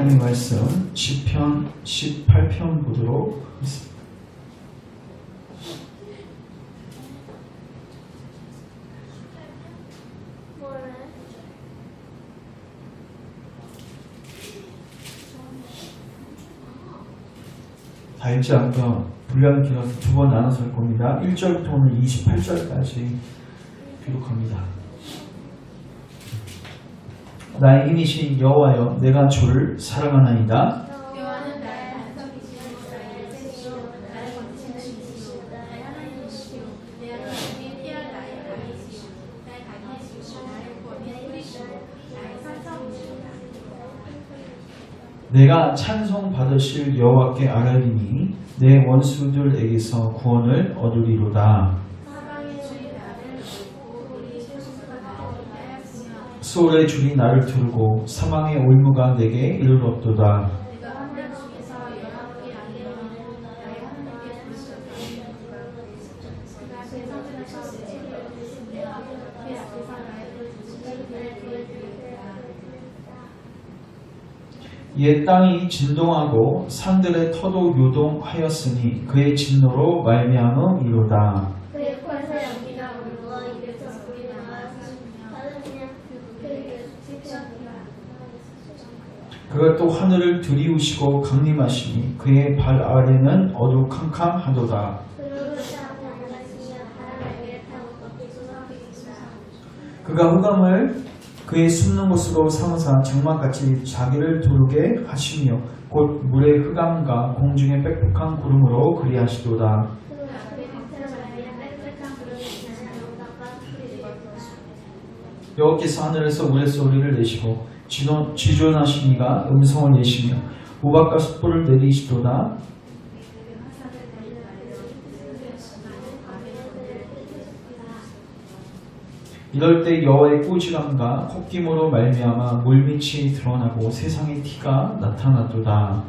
하나님의 말씀 시편 18편 보도록 하겠습니다. 다 읽지 않고요. 분량을 길어서 두 번 나눠서 할 겁니다. 1절부터 오늘 28절까지 기록합니다. 나의 힘이신 여호와여, 내가 주를 사랑하나이다. 여호와는 나의 반석이시오, 나의 샘이시오, 나의 권세는 이시오, 나의 하나님이시오, 내 하나님의 피할 나의 강이시오, 나의 강이시오, 나의 구원의 뿌리시오, 나의 산성이시오. 내가 찬송 받으실 여호와께 아뢰리니 내 원수들에게서 구원을 얻으리로다. 사방의 주의 나를 돕고 우리 소수가 나를 위하였으며 소울의 줄이 나를 두르고 사망의 올무가 내게 이르렀도다. 내가 환난 중에서 여호와께 아뢰어는 나의 하나님께 부르셨더니 그가 제 성전하셨으니 내 앞에서 나의 주님을 구해드리리라. 옛 땅이 진동하고 산들의 터도 요동하였으니 그의 진노로 말미암음이로다. 그의 코에서 연기가 오르고 입에서 소리 나와 다른 그냥 그에게 지켜니라. 그가 또 하늘을 들이우시고 강림하시니 그의 발 아래는 어두캄캄하도다. 그가 흑암을 그의 숨는 곳으로 삼으사 장막같이 자기를 두르게 하시며 곧 물의 흑암과 공중의 빽빽한 구름으로 그리하시도다. 여호와께서 하늘에서 우레소리를 내시고 지존하신 이가 음성을 내시며 우박과 숯불을 내리시도다. 이럴 때 여호와의 꾸지람과 콧김으로 말미암아 물밑이 드러나고 세상의 티가 나타났도다.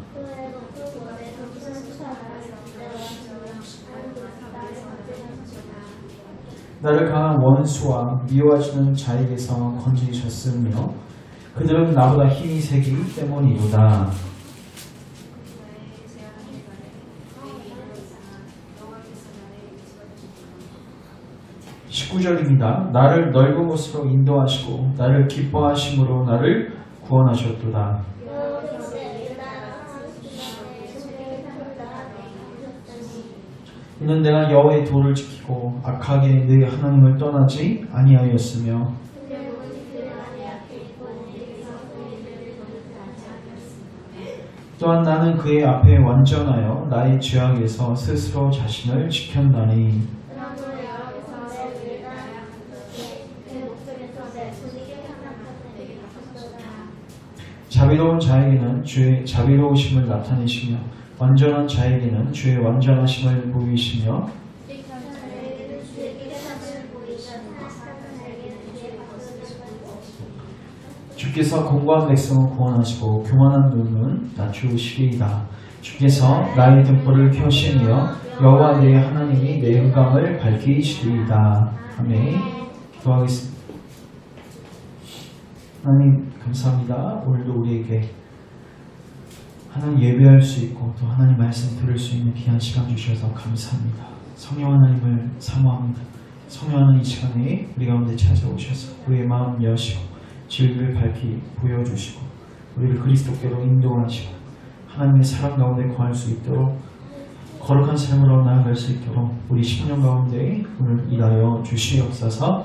나를 강한 원수와 미워하시는 자에게서 건지셨으며 그들은 나보다 힘이 세기 때문이로다. 19절입니다. 나를 넓은 곳으로 인도하시고 나를 기뻐하심으로 나를 구원하셨도다. 이는 내가 여호와의 도를 지키고 악하게 내 하나님을 떠나지 아니하였으며 또한 나는 그의 앞에 완전하여 나의 죄악에서 스스로 자신을 지켰나니 자비로운 자에게는 주의 자비로우심을 나타내시며 완전한 자에게는 주의 완전하심을 보이시며 주께서 공고한 백성을 구원하시고 교만한 눈은 낮추시리이다. 주께서 나의 등불을 켜시며 여호와 내 하나님이 내 흑암을 밝히시리이다. 아멘. 기도하겠습니다. 하나님 감사합니다. 오늘도 우리에게 하나님 예배할 수 있고 또 하나님 말씀 들을 수 있는 귀한 시간 주셔서 감사합니다. 성령 하나님을 사모합니다. 성령 하나님 이 시간에 우리 가운데 찾아오셔서 우리의 마음 여시고 진리를 밝히 보여주시고 우리를 그리스도께로 인도하시고 하나님의 사랑 가운데 거할 수 있도록 거룩한 삶으로 나아갈 수 있도록 우리 10년 가운데 오늘 일하여 주시옵소서.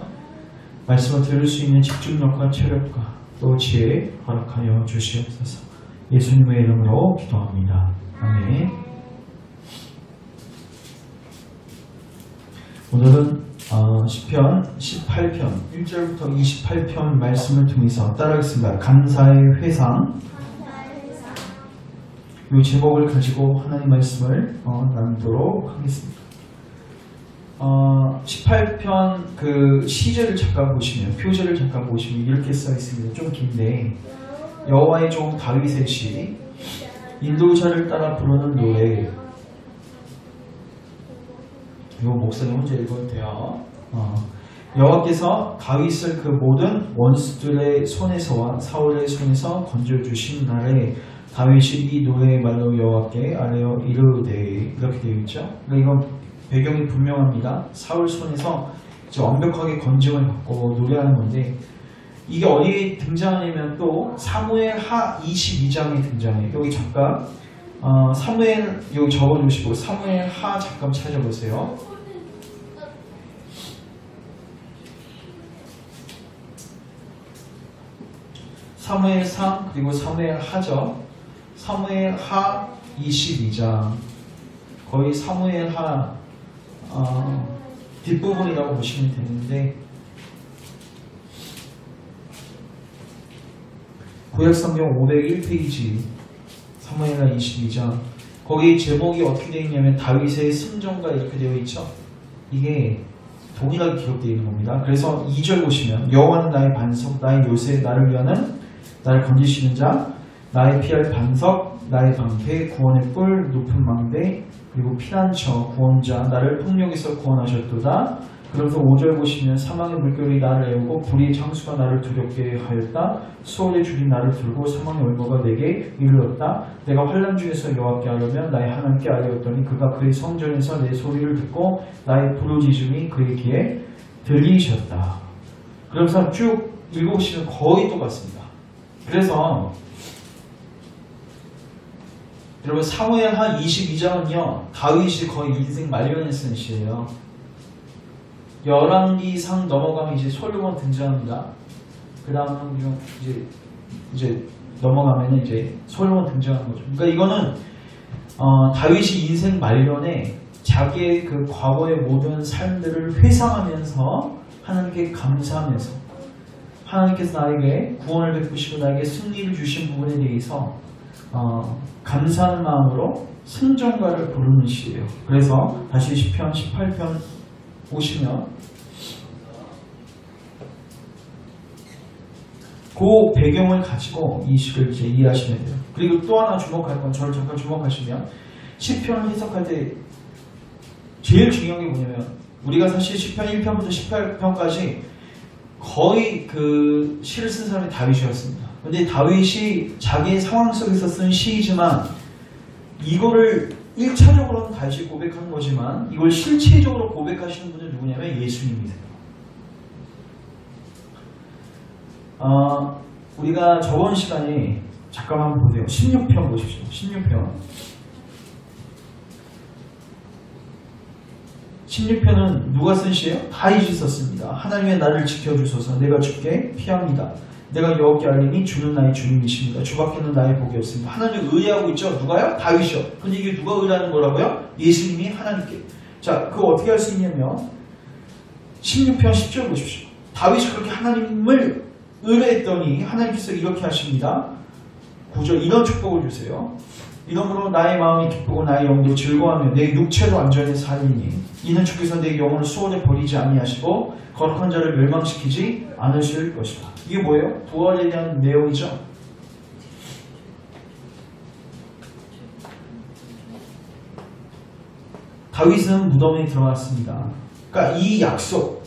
말씀을 들을 수 있는 집중력과 체력과 또 지혜 허락하여 주시옵소서. 예수님의 이름으로 기도합니다. 아멘. 오늘은 시편 18편 1절부터 28편 말씀을 통해서 따라하겠습니다. 감사의 회상. 이 제목을 가지고 하나님 말씀을 나누도록 하겠습니다. 18편 그 시제를 잠깐 보시면 표제를 잠깐 보시면 이렇게 써 있습니다. 좀 긴데 여호와의 종 다윗의 시 인도자를 따라 부르는 노래. 이거 목사님 혼자 읽어도 돼요. 여호와께서 다윗을 그 모든 원수들의 손에서와 사울의 손에서 건져주신 날에 다윗이 이 노래의 말로 여호와께 아뢰어 이르되 이렇게 되어 있죠. 그러니까 이건 배경이 분명합니다. 사울 손에서 이제 완벽하게 건짐을 받고 노래하는 건데 이게 어디에 등장하냐면 또 사무엘 하 22장에 등장해요. 여기 잠깐 사무엘 여기 적어주시고 사무엘 하 잠깐 찾아보세요. 사무엘 상 그리고 사무엘 하죠. 사무엘 하 22장 거의 사무엘 하 뒷부분이라고 보시면 되는데 구약성경 501페이지 사무엘하 22장 거기 제목이 어떻게 되어 있냐면 다윗의 승전가 이렇게 되어 있죠. 이게 동일하게 기록되어 있는 겁니다. 그래서 2절 보시면 여호와는 나의 반석 나의 요새 나를 위하는 나를 건지시는 자 나의 피할 반석 나의 방패 구원의 뿔 높은 망대 그리고 피난처 구원자 나를 폭력에서 구원하셨도다. 그러면서 5절 보시면 사망의 물결이 나를 애우고 불의 창수가 나를 두렵게 하였다. 수월의 줄이 나를 들고 사망의 올무가 내게 이르렀다. 내가 환난 중에서 여호와께 아뢰면 나의 하나님께 아뢰었더니 그가 그의 성전에서 내 소리를 듣고 나의 부르짖음이 그의 귀에 들리셨다. 그러면서 쭉 읽어보시면 거의 똑같습니다. 그래서 여러분 사무엘 하 22장은요 다윗이 거의 인생 말년에 쓴 시예요. 열왕기상 넘어가면 이제 솔로몬 등장합니다. 그 다음은 이제 넘어가면 이제 솔로몬 등장하는 거죠. 그러니까 이거는 다윗이 인생 말년에 자기의 그 과거의 모든 삶들을 회상하면서 하나님께 감사하면서 하나님께서 나에게 구원을 베푸시고 나에게 승리를 주신 부분에 대해서 감사하는 마음으로 승전가를 부르는 시예요. 그래서 다시 시편 18편 보시면 그 배경을 가지고 이 시를 이제 이해하시면 돼요. 그리고 또 하나 주목할 건 저를 잠깐 주목하시면 시편을 해석할 때 제일 중요한 게 뭐냐면 우리가 사실 시편 1편부터 18편까지 거의 그 시를 쓴 사람이 다윗이었습니다. 근데 다윗이 자기의 상황 속에서 쓴 시이지만 이거를 1차적으로는 다윗이 고백한 거지만 이걸 실체적으로 고백하시는 분은 누구냐면 예수님이세요. 우리가 저번 시간에 잠깐 한번 보세요. 16편 보십시오. 16편은 누가 쓴 시예요? 다윗이 썼습니다. 하나님의 나를 지켜주소서 내가 주께 피합니다. 내가 여호와께 알리니 주는 나의 주님이십니다. 주밖에는 나의 복이 없습니다. 하나님을 의뢰하고 있죠. 누가요? 다윗이요. 근데 이게 누가 의뢰하는 거라고요? 예수님이 하나님께. 자, 그거 어떻게 할 수 있냐면 16편 10절 보십시오. 다윗이 그렇게 하나님을 의뢰했더니 하나님께서 이렇게 하십니다. 9절 이런 축복을 주세요. 이러므로 나의 마음이 기쁘고 나의 영도 즐거워하며 내 육체도 안전히 살리니 이는 주께서 내 영혼을 수월에 버리지 아니하시고 거룩한 자를 멸망시키지 않으실 것이다. 이게 뭐예요? 부활에 대한 내용이죠. 다윗은 무덤에 들어갔습니다. 그러니까 이 약속,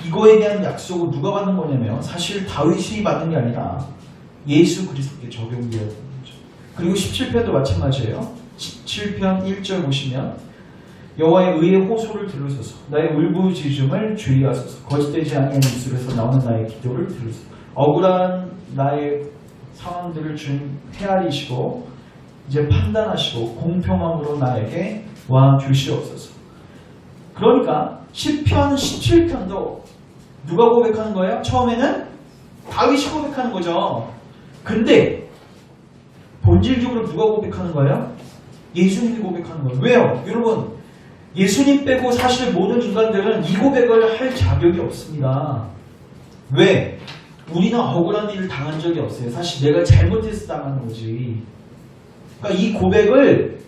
이거에 대한 약속을 누가 받는 거냐면 사실 다윗이 받는 게 아니라 예수 그리스도께 적용되었던 거죠. 그리고 17편도 마찬가지예요. 17편 1절 보시면 여호와의 의의 호소를 들으소서 나의 울부짖음을 주의하소서 거짓되지 아니한 입술에서 나오는 나의 기도를 들으소서. 억울한 나의 상황들을 주님 헤아리시고 이제 판단하시고 공평함으로 나에게 와 주시옵소서. 그러니까 10편 17편도 누가 고백하는 거예요? 처음에는 다윗이 고백하는 거죠. 근데 본질적으로 누가 고백하는 거예요? 예수님이 고백하는 거예요. 왜요? 여러분 예수님 빼고 사실 모든 인간들은 이 고백을 할 자격이 없습니다. 왜? 우리는 억울한 일을 당한 적이 없어요. 사실 내가 잘못해서 당한 거지. 그러니까 이 고백을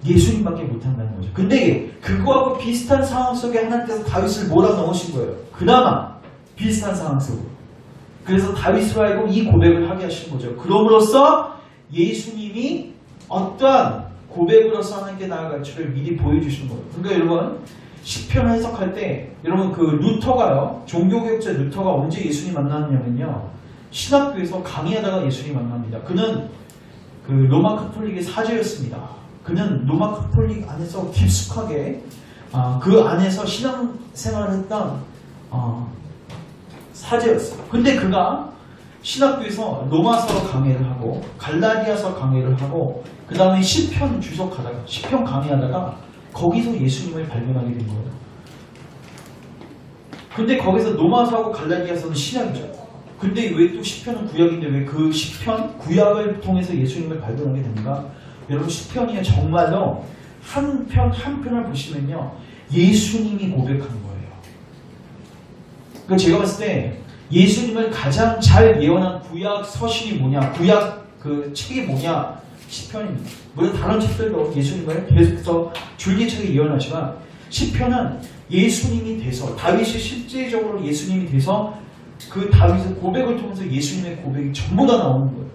예수님밖에 못한다는 거죠. 근데 그거하고 비슷한 상황 속에 하나님께서 다윗을 몰아넣으신 거예요. 그나마 비슷한 상황 속으로. 그래서 다윗으로 하여금 이 고백을 하게 하신 거죠. 그럼으로써 예수님이 어떠한 고백으로서 하나님께 나아갈 줄을 미리 보여주신 거예요. 그러니까 여러분 10편을 해석할 때 여러분 그 루터가요. 종교개혁자 루터가 언제 예수님 만났냐면요. 신학교에서 강의하다가 예수님 만납니다. 그는 그 로마 카톨릭의 사제였습니다. 그는 로마 카톨릭 안에서 깊숙하게 그 안에서 신앙생활을 했던 사제였어요. 근데 그가 신학교에서 로마서 강의를 하고 갈라디아서 강의를 하고 그 다음에 시편 주석하다가 시편 강의하다가 거기서 예수님을 발견하게 된 거예요. 근데 거기서 로마서하고 갈라디아서는 신약이죠. 근데 왜 또 시편은 구약인데 왜 그 시편 구약을 통해서 예수님을 발견하게 됩니까? 여러분 시편이 정말로 한 편을 보시면요 예수님이 고백한 거예요. 그러니까 제가 봤을 때 예수님을 가장 잘 예언한 구약 서신이 뭐냐, 구약 그 책이 뭐냐, 시편입니다. 물론 다른 책들도 예수님을 계속해서 줄기차게 예언하지만 시편은 예수님이 돼서 다윗이 실제적으로 예수님이 돼서 그 다윗의 고백을 통해서 예수님의 고백이 전부 다 나오는 거예요.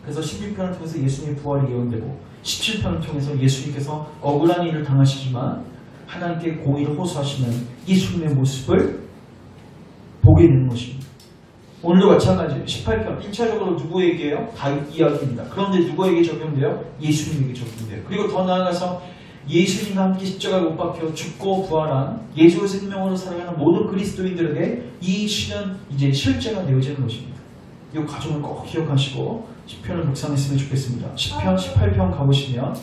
그래서 16편을 통해서 예수님의 부활이 예언되고 17편을 통해서 예수님께서 억울한 일을 당하시지만 하나님께 공의를 호소하시는 예수님의 모습을 보게 되는 것입니다. 오늘도 마찬가지예요. 18편 1차적으로 누구에게요? 다윗 이야기입니다. 그런데 누구에게 적용돼요? 예수님에게 적용돼요. 그리고 더 나아가서 예수님과 함께 십자가에 못 박혀 죽고 부활한 예수의 생명으로 살아가는 모든 그리스도인들에게 이 시는 이제 실제가 되어지는 것입니다. 이 과정을 꼭 기억하시고 10편을 묵상했으면 좋겠습니다. 10편, 18편 가보시면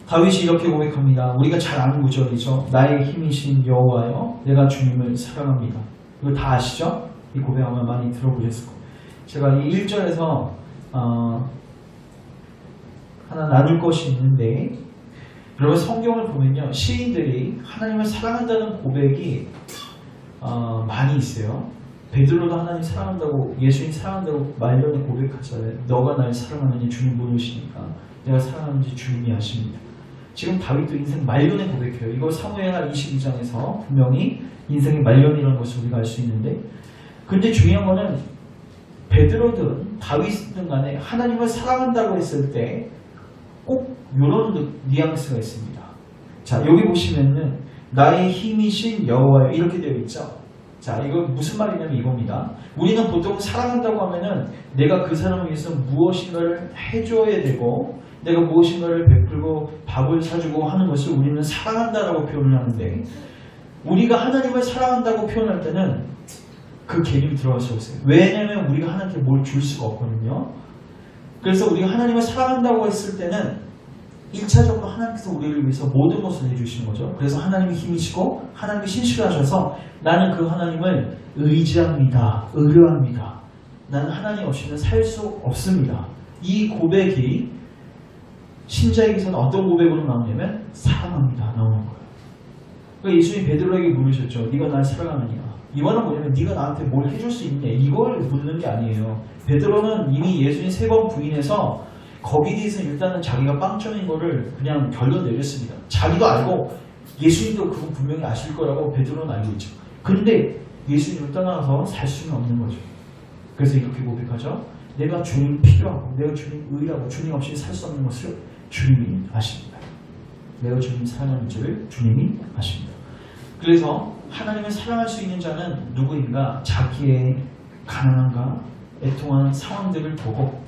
다윗이 이렇게 고백합니다. 우리가 잘 아는 구절이죠. 나의 힘이신 여호와여 내가 주님을 사랑합니다. 이거 다 아시죠? 이 고백 아마 많이 들어보셨을 거예요. 제가 이 1절에서 하나 나눌 것이 있는데 여러분 성경을 보면요 시인들이 하나님을 사랑한다는 고백이 많이 있어요. 베드로도 하나님 사랑한다고 예수님 사랑한다고 말년에 고백하잖아요. 너가 날 사랑하느니 주님 모르시니까 내가 사랑하는지 주님이 아십니다. 지금 다윗도 인생 말년에 고백해요. 이거 사무엘하 22장에서 분명히 인생의 말년이라는 것을 우리가 알 수 있는데 근데 중요한 거는 베드로든 다윗든 간에 하나님을 사랑한다고 했을 때 꼭 이런 뉘앙스가 있습니다. 자 여기 보시면은 나의 힘이신 여호와여 이렇게 되어 있죠. 자 이거 무슨 말이냐면 이겁니다. 우리는 보통 사랑한다고 하면은 내가 그 사람을 위해서 무엇인가를 해줘야 되고 내가 무엇인가를 베풀고 밥을 사주고 하는 것을 우리는 사랑한다라고 표현을 하는데 우리가 하나님을 사랑한다고 표현할 때는 그 개념이 들어갈 수 없어요. 왜냐하면 우리가 하나님께 뭘 줄 수가 없거든요. 그래서 우리가 하나님을 사랑한다고 했을 때는 1차적으로 하나님께서 우리를 위해서 모든 것을 해주시는 거죠. 그래서 하나님이 힘이시고 하나님이 신실하셔서 나는 그 하나님을 의지합니다. 의뢰합니다. 나는 하나님 없이는 살 수 없습니다. 이 고백이 신자에게서는 어떤 고백으로 나오냐면 사랑합니다. 나오는 거예요. 그러니까 예수님이 베드로에게 물으셨죠. 네가 날 사랑하느냐. 이거는 뭐냐면 네가 나한테 뭘 해줄 수 있냐 이걸 묻는 게 아니에요. 베드로는 이미 예수님 3번 부인해서 거기에 대해서 일단은 자기가 빵점인 거를 그냥 결론 내렸습니다. 자기도 알고 예수님도 그거 분명히 아실 거라고 베드로는 알고 있죠. 근데 예수님을 떠나서 살 수는 없는 거죠. 그래서 이렇게 고백하죠. 내가 주님 필요하고 내가 주님 의하고 주님 없이 살 수 없는 것을 주님이 아십니다. 내가 주님 사랑하는 줄을 주님이 아십니다. 그래서 하나님을 사랑할 수 있는 자는 누구인가? 자기의 가난함과 애통하는 상황들을 보고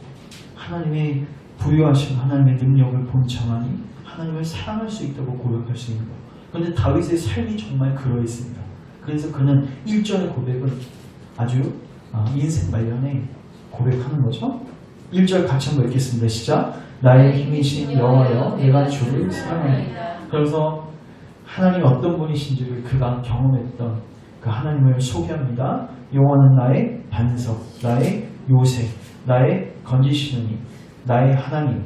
하나님의 부유하신 하나님의 능력을 본청하니 하나님을 사랑할 수 있다고 고백할 수 있는 것. 그런데 다윗의 삶이 정말 그러했습니다. 그래서 그는 1절의 고백은 아주 인생 말년에 고백하는 거죠. 1절 같이 한번 읽겠습니다. 시작. 나의 힘이신 여호와여 내가 주를 사랑합니다. 그래서 하나님이 어떤 분이신지를 그가 경험했던 그 하나님을 소개합니다. 여호와는 나의 반석, 나의 요새, 나의 건지시는 이, 나의 하나님,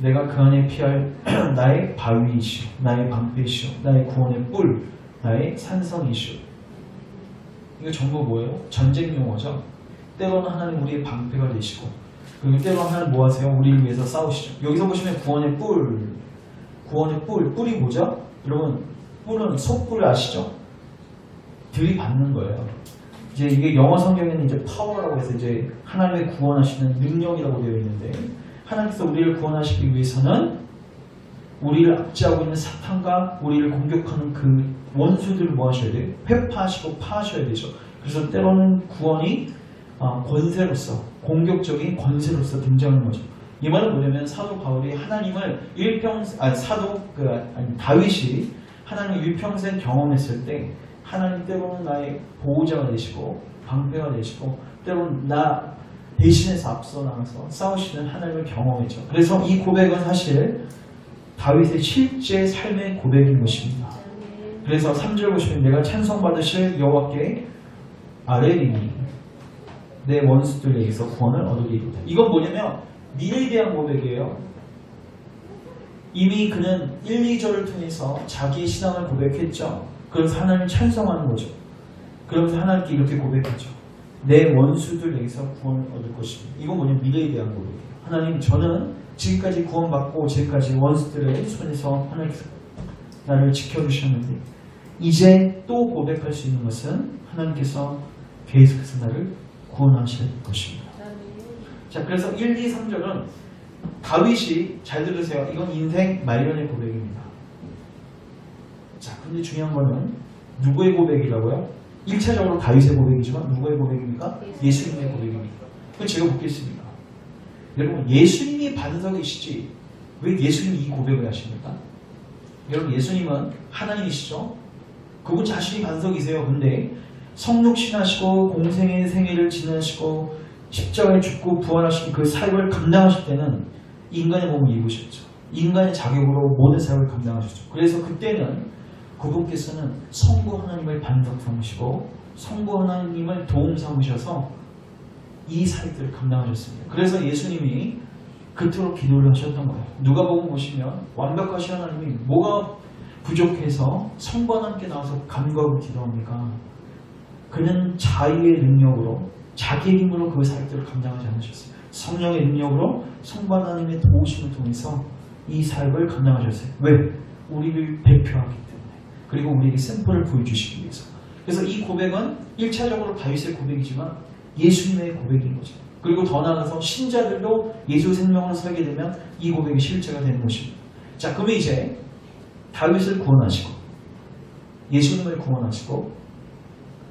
내가 그 안에 피할 나의 바위이시오, 나의 방패이시오, 나의 구원의 뿔, 나의 산성이시오. 이거 전부 뭐예요? 전쟁 용어죠. 때로는 하나님 우리의 방패가 되시고 그리고 때로는 하나님 뭐 하세요? 우리를 위해서 싸우시죠. 여기서 보시면 구원의 뿔, 구원의 뿔이 뭐죠? 여러분 뿔은 속뿔 아시죠? 들이받는 거예요. 이제 이게 영어 성경에는 이제 파워라고 해서 이제 하나님의 구원하시는 능력이라고 되어 있는데 하나님께서 우리를 구원하시기 위해서는 우리를 압제하고 있는 사탄과 우리를 공격하는 그 원수들을 뭐 하셔야 돼요? 회파하시고 파하셔야 되죠. 그래서 때로는 구원이 권세로서, 공격적인 권세로서 등장하는 거죠. 이 말은 뭐냐면 사도 바울이 하나님을 다윗이 하나님을 일평생 경험했을 때 하나님 때로는 나의 보호자가 되시고 방패가 되시고 때로는 나 대신해서 앞서 나가서 싸우시는 하나님을 경험했죠. 그래서 이 고백은 사실 다윗의 실제 삶의 고백인 것입니다. 그래서 3절 보시면 내가 찬송받으실 여호와께 아뢰리니 내 원수들에게서 구원을 얻으리로다. 이건 뭐냐면 미래에 대한 고백이에요. 이미 그는 1, 2절을 통해서 자기의 신앙을 고백했죠. 그래서 하나님을 찬송하는 거죠. 그러면서 하나님께 이렇게 고백하죠. 내 원수들에게서 구원을 얻을 것입니다. 이건 뭐냐면 미래에 대한 고백이에요. 하나님, 저는 지금까지 구원받고 지금까지 원수들의 손에서 하나님께서 나를 지켜주셨는데 이제 또 고백할 수 있는 것은 하나님께서 계속해서 나를 구원하실 것입니다. 자, 그래서 1, 2, 3절은 다윗이, 잘 들으세요. 이건 인생 말년의 고백입니다. 자, 근데 중요한 거는 누구의 고백이라고요? 1차적으로 다윗의 고백이지만 누구의 고백입니까? 예수님의 고백입니다. 그럼 제가 묻겠습니다. 여러분, 예수님이 반석이시지 왜 예수님이 이 고백을 하십니까? 여러분, 예수님은 하나님이시죠? 그분 자신이 반석이세요. 근데 성육신하시고 공생의 생애를 지나시고 십자가에 죽고 부활하신 그 사역을 감당하실 때는 인간의 몸을 입으셨죠. 인간의 자격으로 모든 사역을 감당하셨죠. 그래서 그때는 그분께서는 성부 하나님을 반석 삼으시고 성부 하나님을 도움 삼으셔서 이 사역들을 감당하셨습니다. 그래서 예수님이 그토록 기도를 하셨던 거예요. 누가복음 보시면 완벽하신 하나님이 뭐가 부족해서 성부 하나님께 나와서 간구하고 기도합니까? 그는 자의의 능력으로 자기의 힘으로 그 사역들을 감당하지 않으셨어요. 성령의 능력으로 성부 하나님의 도우심을 통해서 이 사역을 감당하셨어요. 왜? 우리를 대표하기 때문에. 그리고 우리에게 샘플을 보여주시기 위해서. 그래서 이 고백은 1차적으로 다윗의 고백이지만 예수님의 고백인 거죠. 그리고 더 나아가서 신자들도 예수 생명으로 살게 되면 이 고백이 실제가 되는 것입니다. 자, 그러면 이제 다윗을 구원하시고 예수님을 구원하시고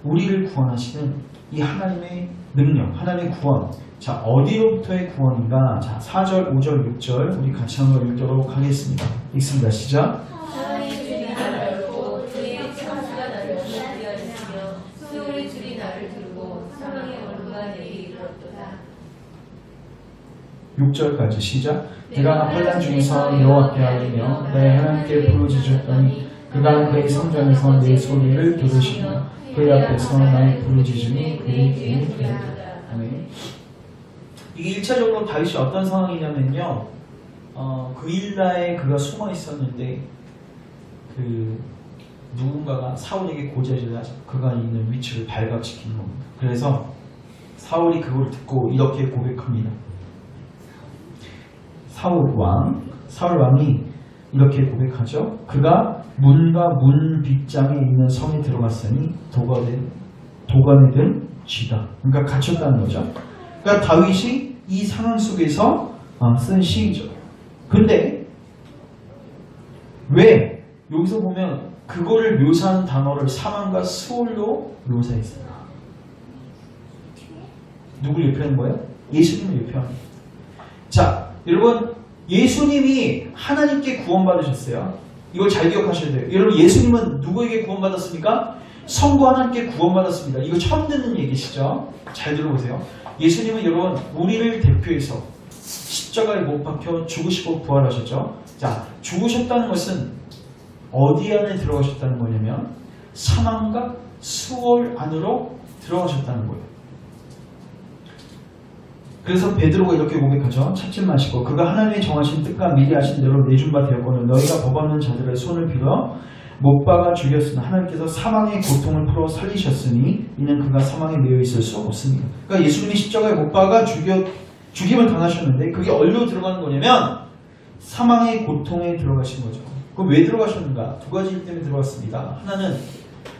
우리를 구원하시는 이 하나님의 능력, 하나님의 구원. 자, 어디로부터의 구원인가? 자, 4절, 5절, 6절 우리 같이 한번 읽도록 하겠습니다. 읽습니다. 시작. 사랑의 줄이 나를 얽고 주의 창수가 나를 지키하시며 수용의 줄이 나를 들고 사망의 원루가 내게 이르렀도다. 6절까지 시작. 내가 환난 중에서 여호와께 아뢰며 내 하나님께 부르짖었더니 그가 그의 성전에서 내 소리를 들으시며 그의 앞에서 나의 부르짖음이 그의 귀에 들리더라. 아멘. 이게 1차적으로 다윗이 어떤 상황이냐면요, 그 일라에 그가 숨어 있었는데 누군가가 사울에게 고재를 하죠. 그가 있는 위치를 발각시키는 겁니다. 그래서 사울이 그걸 듣고 이렇게 고백합니다. 사울 왕이 이렇게 고백하죠. 그가 문과 문 빗장에 있는 성에 들어갔으니 도관에 든 쥐다. 그러니까 갇혔다는 거죠. 그러니까 다윗이 이 상황 속에서 쓴 시이죠. 근데 왜 여기서 보면 그거를 묘사한 단어를 사망과 수월로 묘사했어요. 누굴 예표하는 거예요? 예수님을 예표하는 거예요. 자, 여러분, 예수님이 하나님께 구원받으셨어요. 이걸 잘 기억하셔야 돼요. 여러분, 예수님은 누구에게 구원받았습니까? 성부 하나님께 구원받았습니다. 이거 처음 듣는 얘기시죠? 잘 들어보세요. 예수님은 여러분, 우리를 대표해서 십자가에 못 박혀 죽으시고 부활하셨죠? 자, 죽으셨다는 것은 어디 안에 들어가셨다는 거냐면 사망과 수월 안으로 들어가셨다는 거예요. 그래서 베드로가 이렇게 고백하죠. 찾지 마시고 그가 하나님의 정하신 뜻과 미리 하신 대로 내준 바 되었거늘 너희가 법 없는 자들의 손을 빌어 못 박아 죽였으나 하나님께서 사망의 고통을 풀어 살리셨으니 이는 그가 사망에 매여 있을 수 없습니다. 그러니까 예수님이 십자가에 못 박아 죽임을 당하셨는데 그게 어디로 들어가는 거냐면 사망의 고통에 들어가신 거죠. 그럼 왜 들어가셨는가? 두 가지 일 때문에 들어갔습니다. 하나는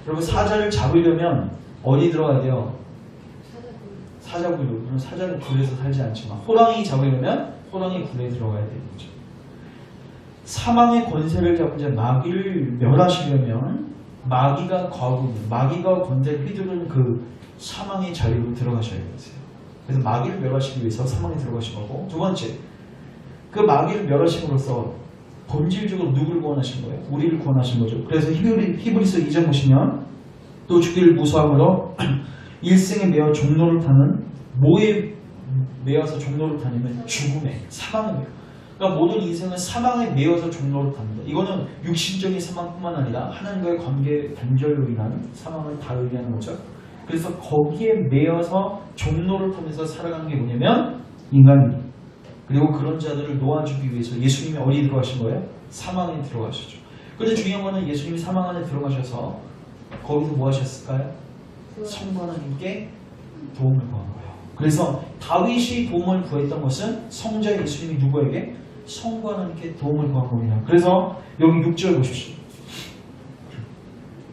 여러분 사자를 잡으려면 어디 들어가야 돼요? 사자굴로. 물론 사자는 굴에서 살지 않지만 호랑이 잡으려면 호랑이 굴에 들어가야 되는 거죠. 사망의 권세를 잡은 자 마귀를 멸하시려면 마귀가 건들 휘두른 그 사망의 자리로 들어가셔야 되세요. 그래서 마귀를 멸하시기 위해서 사망에 들어가신 거고, 두 번째, 그 마귀를 멸하심으로써 본질적으로 누구를 구원하신 거예요? 우리를 구원하신 거죠. 그래서 히브리서 2장 보시면 또 죽기를 무서함으로 일생에 매어 종로를 타는, 뭐에 매어서 종로를 타냐면 죽음에, 사망에 매어. 그러니까 모든 인생은 사망에 매어서 종로를 탑니다. 이거는 육신적인 사망뿐만 아니라 하나님과의 관계 단절로 인한 사망을 다 의미하는 거죠. 그래서 거기에 매어서 종로를 타면서 살아가는 게 뭐냐면 인간이. 그리고 그런 자들을 놓아주기 위해서 예수님이 어디 들어가신 거예요? 사망에 들어가셨죠. 그런데 중요한 거는 예수님이 사망 안에 들어가셔서 거기서 뭐 하셨을까요? 성부 하나님께 도움을 구한 거예요. 그래서 다윗이 도움을 구했던 것은 성자 예수님이 누구에게? 성부 하나님께 도움을 구한 겁니다. 그래서 여기 6절 보십시오.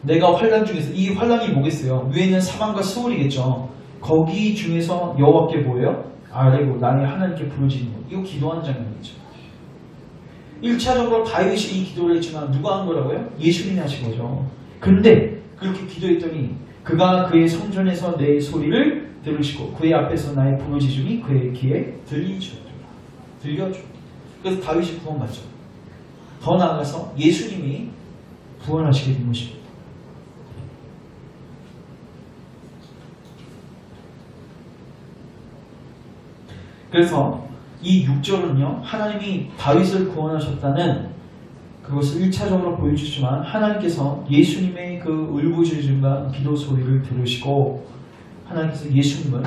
내가 환난 중에서, 이 환난이 뭐겠어요? 위에는 사망과 스월이겠죠. 거기 중에서 여호와께 뭐예요? 아래고 나의 하나님께 부르짖는 것. 이거 기도하는 장면이죠. 1차적으로 다윗이 이 기도를 했지만 누가 한 거라고요? 예수님이 하신 거죠. 근데 그렇게 기도했더니 그가 그의 성전에서 내 소리를 들으시고 그의 앞에서 나의 부르짖음이 그의 귀에 들려줘. 그래서 다윗이 구원받죠. 더 나아가서 예수님이 구원하시게 된 것입니다. 그래서 이 6절은요, 하나님이 다윗을 구원하셨다는 그것을 1차적으로 보여주지만 하나님께서 예수님의 그 울부짖음과 기도 소리를 들으시고 하나님께서 예수님을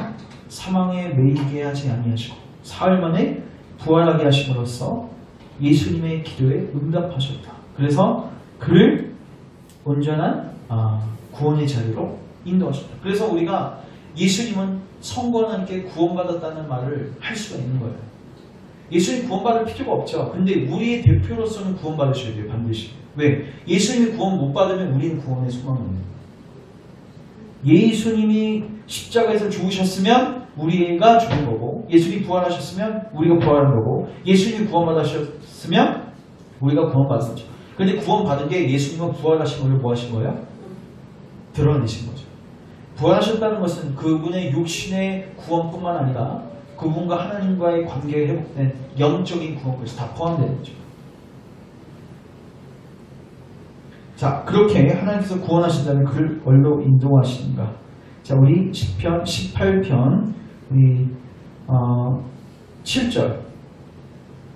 사망에 매이게 하지 아니하시고 사흘 만에 부활하게 하심으로써 예수님의 기도에 응답하셨다. 그래서 그를 온전한 구원의 자리로 인도하셨다. 그래서 우리가 예수님은 성부 하나님께 구원받았다는 말을 할 수가 있는 거예요. 예수님 구원받을 필요가 없죠. 근데 우리의 대표로서는 구원받으셔야 돼요. 반드시. 왜? 예수님이 구원 못 받으면 우리는 구원의 소망이 없는 거예요. 예수님이 십자가에서 죽으셨으면 우리가 죽은 거고, 예수님이 부활하셨으면 우리가 부활한 거고, 예수님이 구원받으셨으면 우리가 구원받았죠. 근데 구원받은 게 예수님은 부활하신 것을 뭐 하신 거예요? 드러내신 거죠. 부활하셨다는 것은 그분의 육신의 구원뿐만 아니라 그분과 하나님과의 관계가 회복된 영적인 구원까지 다 포함되는 거죠. 자, 그렇게 하나님께서 구원하신다면 그를 뭘로 인도하시는가? 자, 우리 시편 18편 우리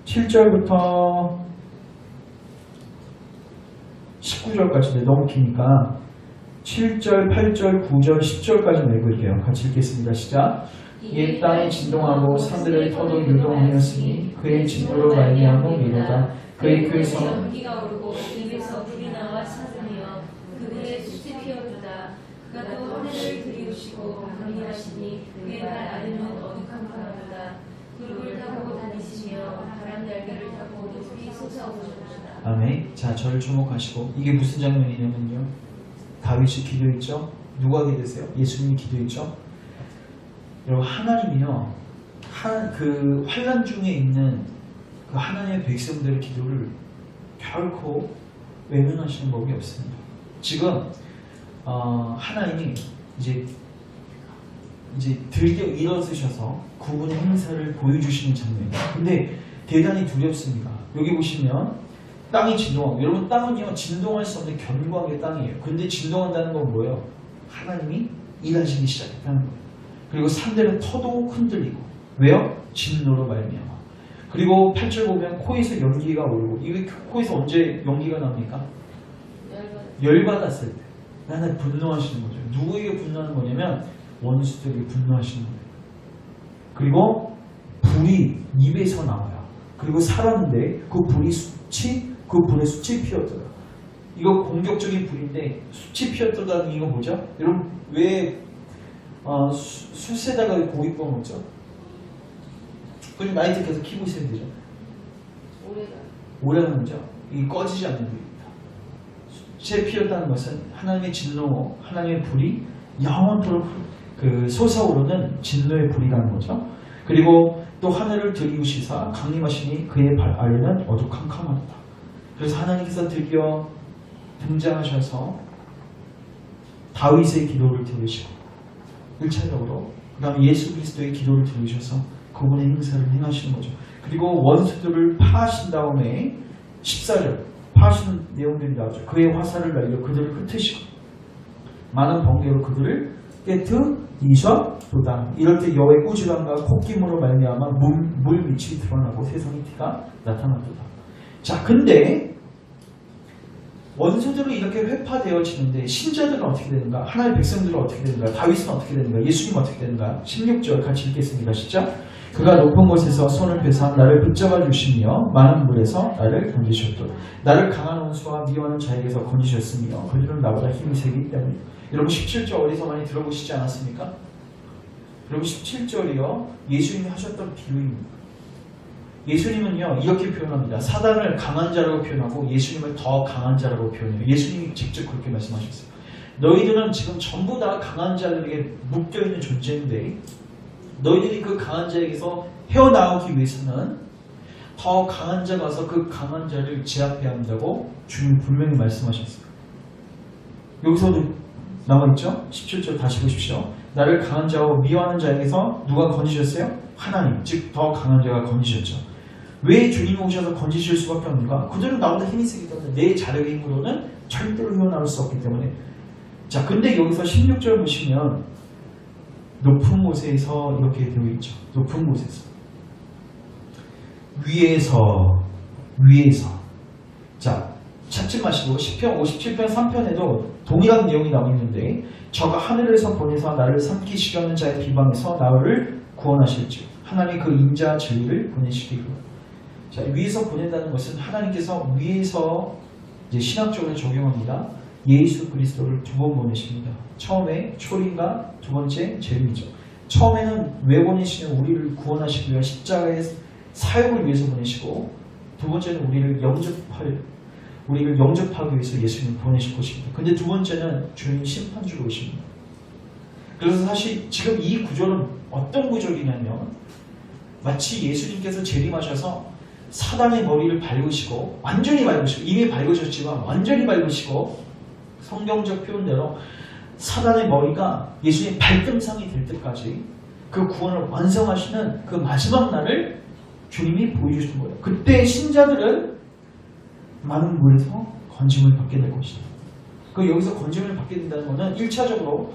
7절부터 19절까지 너무 기니까 7절, 8절, 9절, 10절까지 읽을게요. 같이 읽겠습니다. 시작. 이 땅이 진동하고 산들의 터도 유동하였으니 그의 진노로 말미암아 이르다. 그의 꾀에서 연기가 오르고 입에서 불이 나와 찾으며 그들의 숯이 피어들다. 그가 또 하늘을 들이우시고 강림하시니 그의 발 아래는 어둑한가보다. 굴을 타고 다니시며 바람 날개를 타고 높이 솟아오르셨다. 아멘. 자, 저를 주목하시고 이게 무슨 장면이냐면요, 다윗이 기도했죠. 누가 기도했어요? 예수님이 기도했죠. 여러분, 하나님이요, 그 환난 중에 있는 그 하나님의 백성들의 기도를 결코 외면하시는 법이 없습니다. 지금 하나님이 이제 드디어 일어서셔서 그분의 행사를 보여주시는 장면이에요. 근데 대단히 두렵습니다. 여기 보시면 땅이 진동하고, 여러분 땅은요 진동할 수 없는 견고하게 땅이에요. 근데 진동한다는 건 뭐예요? 하나님이 일하시기 시작했다는 거예요. 그리고 산들의 터도 흔들리고, 왜요? 진노로 말미암아. 그리고 8절 보면 코에서 연기가 오르고, 이게 코에서 언제 연기가 납니까? 열받았을 때. 나는 분노하시는 거죠. 누구에게 분노하는 거냐면 원수들에게 분노하시는 거예요. 그리고 불이 입에서 나와요. 그리고 살았는데 그 불의 숯이 피어들어요. 이거 공격적인 불인데 숯이 피어들다는 이거 뭐죠? 여러분, 왜 숯에다가 고기 구워 먹죠? 그럼 라이트 계속 켜고 있으면 되죠. 오래 가는 거죠. 이게 꺼지지 않는 불입니다. 숯에 피었다는 것은 하나님의 진노, 하나님의 불이 영원토록 솟아오르는 진노의 불이라는 거죠. 그리고 또 하늘을 들이우시사 강림하시니 그의 발 아래는 어두컴컴하다. 그래서 하나님께서 드디어 등장하셔서 다윗의 기도를 들으시고 1차적으로 그 다음에 예수 그리스도의 기도를 들으셔서 그분의 행사를 행하시는 거죠. 그리고 원수들을 파하신 다음에 14절 파하시는 내용들이 나오죠. 그의 화살을 날려 그들을 흩으시고 많은 번개로 그들을 깨트리셨도다. 이럴 때 여호와의 꾸지람과 콧김으로 말미암아 물 밑이 드러나고 세상의 티가 나타났도다. 자, 근데 원수들은 이렇게 회파되어지는데 신자들은 어떻게 되는가? 하나님의 백성들은 어떻게 되는가? 다윗은 어떻게 되는가? 예수님은 어떻게 되는가? 16절 같이 읽겠습니다. 시작. 그가 높은 곳에서 손을 펴사 나를 붙잡아 주시며 많은 물에서 나를 건지셨도다. 나를 강한 원수와 미워하는 자에게서 건지셨으며 그들은 나보다 힘이 세기 때문에. 여러분 17절 어디서 많이 들어보시지 않았습니까? 여러분 17절이요 예수님이 하셨던 비유입니다. 예수님은요 이렇게 표현합니다. 사단을 강한 자라고 표현하고 예수님을 더 강한 자라고 표현해요. 예수님이 직접 그렇게 말씀하셨어요. 너희들은 지금 전부 다 강한 자들에게 묶여있는 존재인데 너희들이 그 강한 자에게서 헤어나오기 위해서는 더 강한 자가 와서 그 강한 자를 제압해야 한다고 주님이 분명히 말씀하셨어요. 여기서도 나와있죠? 17절 다시 보십시오. 나를 강한 자와 미워하는 자에게서 누가 건지셨어요? 하나님, 즉 더 강한 자가 건지셨죠. 왜 주님이 오셔서 건지실 수밖에 없는가? 그들은 나보다 힘이 세기 때문에 내 자력의 힘으로는 절대로 헤어나올 수 없기 때문에. 자, 근데 여기서 16절 보시면 높은 곳에서 이렇게 되어 있죠. 높은 곳에서 위에서 자, 찾지 마시고 10편 57편 3편에도 동일한 내용이 나오고 있는데 저가 하늘에서 보내서 나를 삼키시려는 자의 비방에서 나를 구원하실지 하나님이 그 인자 진리를 보내시리로. 자, 위에서 보낸다는 것은 하나님께서 위에서 이제 신학적으로 적용합니다. 예수 그리스도를 두 번 보내십니다. 처음에 초림과 두 번째 재림이죠. 처음에는 왜 보내시면 우리를 구원하시기 위해 십자가의 사역을 위해서 보내시고 두 번째는 우리를 영접하기 위해서 예수님을 보내실 것입니다. 근데 두 번째는 주님 심판주로 오십니다. 그래서 사실 지금 이 구조는 어떤 구조이냐면 마치 예수님께서 재림하셔서 사단의 머리를 밟으시고 완전히 밟으시고 이미 밟으셨지만 완전히 밟으시고 성경적 표현대로 사단의 머리가 예수님의 발등상이 될 때까지 그 구원을 완성하시는 그 마지막 날을 주님이 보여주신 거예요. 그때 신자들은 많은 물에서 건짐을 받게 될 것이다. 그 여기서 건짐을 받게 된다는 것은 1차적으로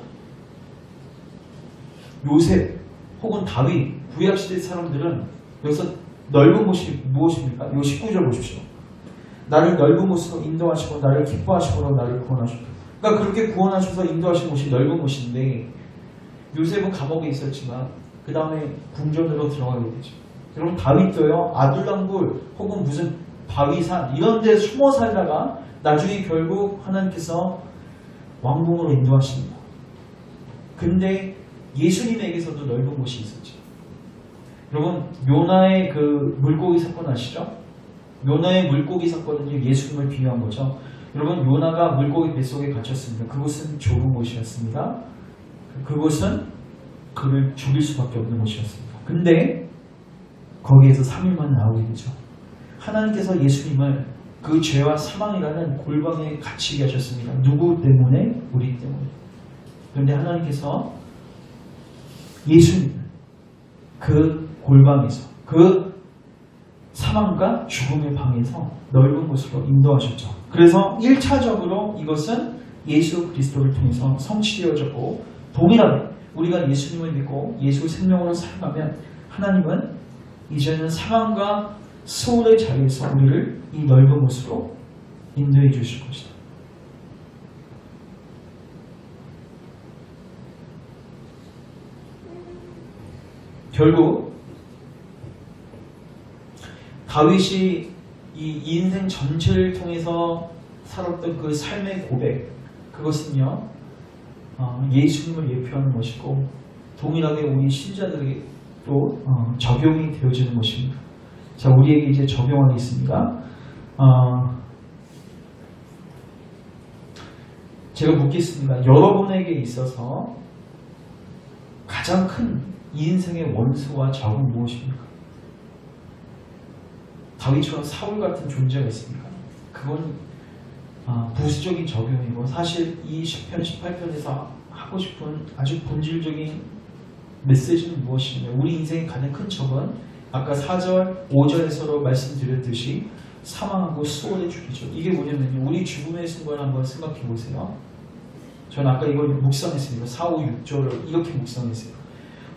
요셉 혹은 다윗 구약시대 사람들은 여기서 넓은 곳이 무엇입니까? 요 19절 보십시오. 나를 넓은 곳으로 인도하시고 나를 기뻐하시고 나를 구원하셨다. 그러니까 그렇게 구원하셔서 인도하신 곳이 넓은 곳인데 요셉은 감옥에 있었지만 그 다음에 궁전으로 들어가게 되죠. 여러분 다윗도요 아둘람굴 혹은 무슨 바위산 이런 데 숨어 살다가 나중에 결국 하나님께서 왕궁으로 인도하십니다. 근데 예수님에게서도 넓은 곳이 있었죠. 여러분 요나의 그 물고기 사건 아시죠? 요나의 물고기 사건은요 예수님을 비유한 거죠. 여러분 요나가 물고기 뱃속에 갇혔습니다. 그곳은 좁은 곳이었습니다. 그곳은 그를 죽일 수밖에 없는 곳이었습니다. 근데 거기에서 3일만 나오게 되죠. 하나님께서 예수님을 그 죄와 사망이라는 골방에 갇히게 하셨습니다. 누구 때문에? 우리 때문에. 그런데 하나님께서 예수님을 그 골방에서 그 사망과 죽음의 방에서 넓은 곳으로 인도하셨죠. 그래서 1차적으로 이것은 예수 그리스도를 통해서 성취되어졌고 동일하게 우리가 예수님을 믿고 예수 생명으로 살아가면 하나님은 이제는 사망과 수월의 자리에서 우리를 이 넓은 곳으로 인도해 주실 것이다. 결국 다윗이 이 인생 전체를 통해서 살았던 그 삶의 고백, 그것은요 예수님을 예표하는 것이고 동일하게 우리 신자들에게도 적용이 되어지는 것입니다. 자, 우리에게 이제 적용하겠습니다. 제가 묻겠습니다. 여러분에게 있어서 가장 큰 인생의 원수와 적은 무엇입니까? 다윗처럼 사울 같은 존재가 있습니까? 그건 부수적인 적용이고 사실 이 10편 18편에서 하고 싶은 아주 본질적인 메시지는 무엇이냐면 우리 인생의 가장 큰 적은 아까 4절 5절에서도 말씀드렸듯이 사망하고 수월의 죽이죠. 이게 뭐냐면요, 우리 죽음의 순간을 한번 생각해 보세요. 저는 아까 이걸 묵상했습니다. 4, 5, 6절을 이렇게 묵상했어요.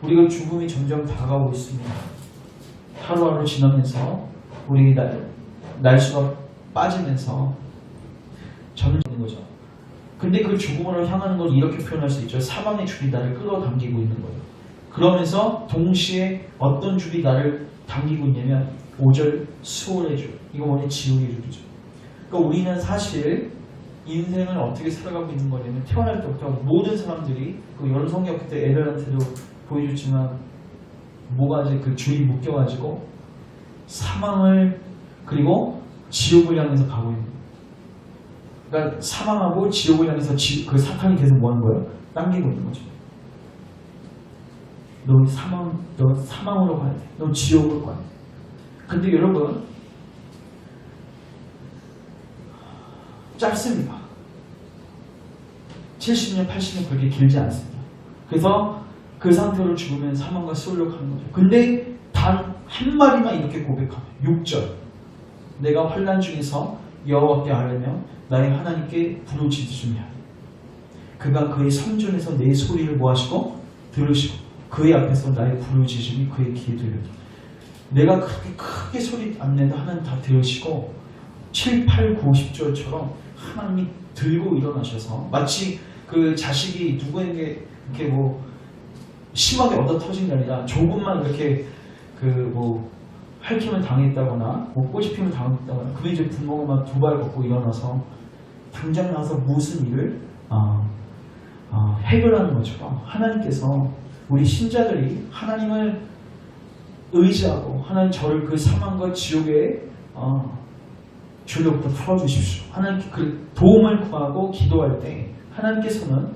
우리가 죽음이 점점 다가오고 있습니다. 하루하루 지나면서 우리 날수가 빠지면서 점점 있는 거죠. 근데 그 죽음으로 향하는 걸 이렇게 표현할 수 있죠. 사망의 줄이 나를 끌어당기고 있는 거예요. 그러면서 동시에 어떤 줄이 나를 당기고 있냐면 5절 수월의 줄. 이거 원래 지옥의 줄이죠. 그러니까 우리는 사실 인생을 어떻게 살아가고 있는 거냐면 태어날 때부터 모든 사람들이 그 여러 성경 그때 애들한테도 보여줬지만 뭐가 이제 그 줄이 묶여가지고 사망을 그리고 지옥을 향해서 가고 있는 거예요. 그러니까 사망하고 지옥을 향해서 그 사탄이 계속 뭐 하는 거예요? 당기고 있는 거죠. 너 사망으로 가야 돼. 너 지옥으로 가야 돼. 근데 여러분 짧습니다. 70년, 80년 그렇게 길지 않습니다. 그래서 그 상태로 죽으면 사망과 수월로 가는 거죠. 근데 단 한마디만 이렇게 고백하면 6절 내가 환난 중에서 여호와께 아뢰며 나의 하나님께 부르짖으며 그가 그의 성전에서 내 소리를 뭐하시고 들으시고 그의 앞에서 나의 부르짖음이 그의 귀에 들려도 내가 그렇게 크게 소리 안 내도 하나님 다 들으시고 7, 8, 9, 10절처럼 하나님이 들고 일어나셔서 마치 그 자식이 누구에게 이렇게 뭐 심하게 얻어 터진 게 아니라 조금만 이렇게 그 뭐 핥힘을 당했다거나 뭐 꼬집힘을 당했다거나 그게 이제 부모가 막 두 발 걷고 일어나서 당장 나서 무슨 일을 해결하는 것처럼 하나님께서 우리 신자들이 하나님을 의지하고 하나님 저를 그 사망과 지옥의 줄로부터 풀어주십시오. 하나님께 그 도움을 구하고 기도할 때 하나님께서는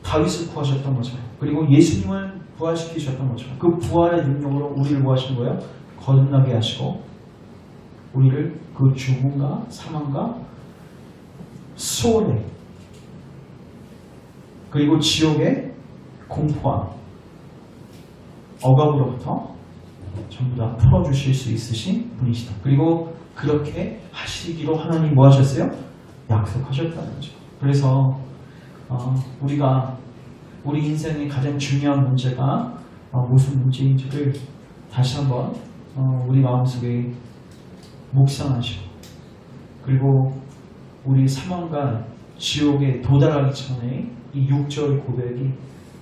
다윗을 구하셨던 것처럼 그리고 예수님을 부활시키셨던 것처럼 그 부활의 능력으로 우리를 구하신 거예요. 거듭나게 하시고 우리를 그 죽음과 사망과 수월의 그리고 지옥의 공포와 억압으로부터 전부 다 풀어주실 수 있으신 분이시다. 그리고 그렇게 하시기로 하나님 뭐 하셨어요? 약속하셨다는 거죠. 그래서 우리가 우리 인생의 가장 중요한 문제가 무슨 문제인지를 다시 한번 우리 마음속에 묵상하시고 그리고 우리 사망과 지옥에 도달하기 전에 이 6절 고백이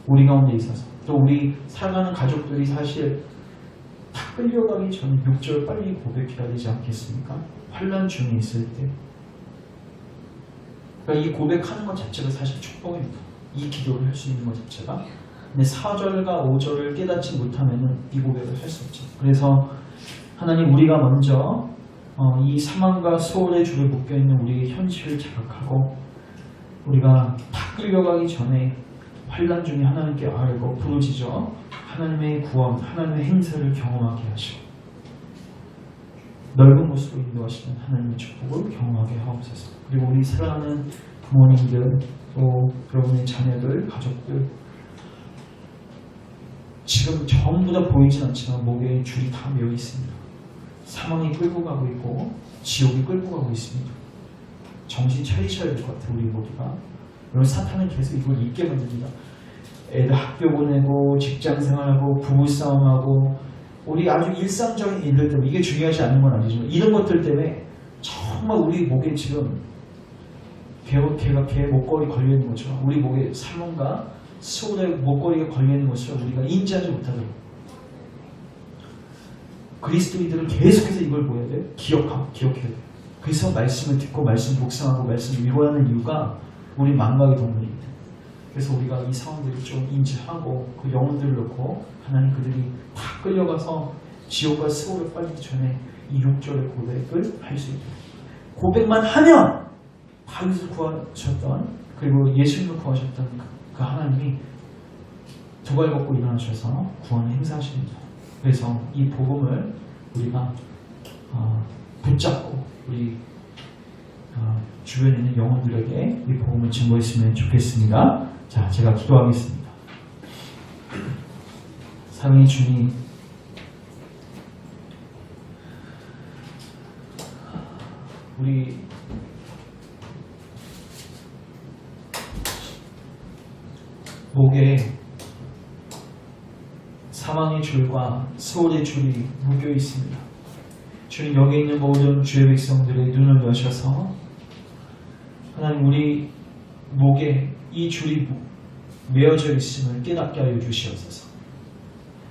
우리 가운데 있어서 또 우리 살아가는 가족들이 사실 다 끌려가기 전에 6절 빨리 고백해야 되지 않겠습니까? 환난 중에 있을 때 그러니까 이 고백하는 것 자체가 사실 축복입니다. 이 기도를 할 수 있는 것 자체가 근데 4절과 5절을 깨닫지 못하면 이 고백을 할 수 없죠. 그래서 하나님 우리가 먼저 이 사망과 소홀의 줄에 묶여있는 우리의 현실을 자각하고 우리가 다 끌려가기 전에 환난 중에 하나님께 아뢰고 부르짖어 하나님의 구원, 하나님의 행세를 경험하게 하시고 넓은 곳으로 인도하시는 하나님의 축복을 경험하게 하옵소서. 그리고 우리 사랑하는 부모님들 또 여러분의 자녀들, 가족들 지금 전부 다 보이진 않지만 목에 줄이 다 매여 있습니다. 사망이 끌고 가고 있고 지옥이 끌고 가고 있습니다. 정신 차리셔야 될 것 같아요. 우리 모두가. 여러분 사탄은 계속 이걸 잊게 만듭니다. 애들 학교 보내고 직장생활하고 부부싸움하고 우리 아주 일상적인 일들 때문에 이게 중요하지 않은 건 아니지만 이런 것들 때문에 정말 우리 목에 지금 개 목걸이 걸려있는 것처럼 우리 목에 사망과 수월의 목걸이가 걸려있는 것처럼 우리가 인지하지 못하도록 그리스도인들은 계속해서 이걸 뭐 해야 돼요? 기억해야 돼요. 그래서 말씀을 듣고 말씀 묵상하고 말씀을 위로하는 이유가 우리 망각의 동물입니다. 그래서 우리가 이 상황들을 좀 인지하고 그 영혼들을 놓고 하나님 그들이 다 끌려가서 지옥과 수월에 빠지기 전에 이 6절의 고백을 할 수 있도록 고백만 하면 다윗을 구하셨던 그리고 예수님을 구하셨던 그 하나님이 두 발 걷고 일어나셔서 구원을 행사하십니다. 그래서 이 복음을 우리가 붙잡고 우리 주변에 있는 영혼들에게 이 복음을 증거했으면 좋겠습니다. 자, 제가 기도하겠습니다. 사랑의 주님, 우리 목에 사망의 줄과 소울의 줄이 묶여 있습니다. 주님, 여기 있는 모든 주의 백성들의 눈을 여셔서 하나님, 우리 목에 이 줄이 메어져 있음을 깨닫게 하여 주시옵소서.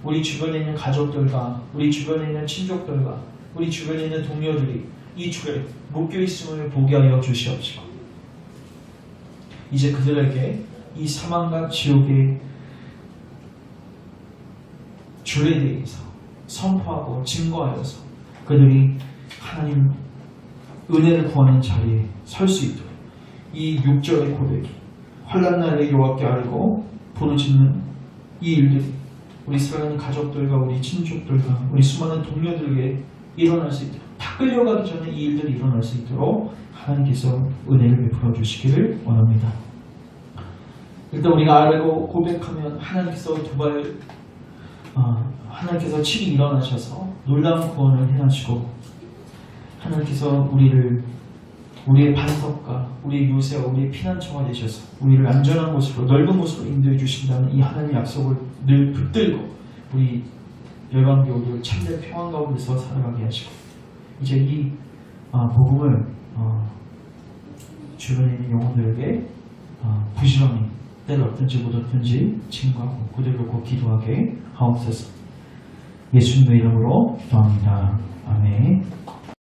우리 주변에 있는 가족들과 우리 주변에 있는 친족들과 우리 주변에 있는 동료들이 이 줄에 묶여 있음을 보게 하여 주시옵시고, 이제 그들에게 이 사망과 지옥의 줄에 대해서 선포하고 증거하여서 그들이 하나님 은혜를 구하는 자리에 설 수 있도록 이 6절의 고백이 환난 날에 여호와께 알고 부르짖는 이 일들이 우리 사랑하는 가족들과 우리 친족들과 우리 수많은 동료들에게 일어날 수 있도록, 다 끌려가기 전에 이 일들이 일어날 수 있도록 하나님께서 은혜를 베풀어 주시기를 원합니다. 일단 우리가 알고 고백하면 하나님께서 하나님께서 친히 일어나셔서 놀라운 구원을 행하시고, 하나님께서 우리의 반석과 우리의 요새와 우리의 피난처가 되셔서 우리를 안전한 곳으로, 넓은 곳으로 인도해 주신다는 이 하나님의 약속을 늘 붙들고 우리 열방교우들 참된 평안 가운데서 살아가게 하시고, 이제 이 복음을 주변에 있는 영혼들에게 부지런히 때를 얻든지 못 얻든지 증거하고 그들을 꼭 기도하게 하옵소서. 예수님의 이름으로 기도합니다.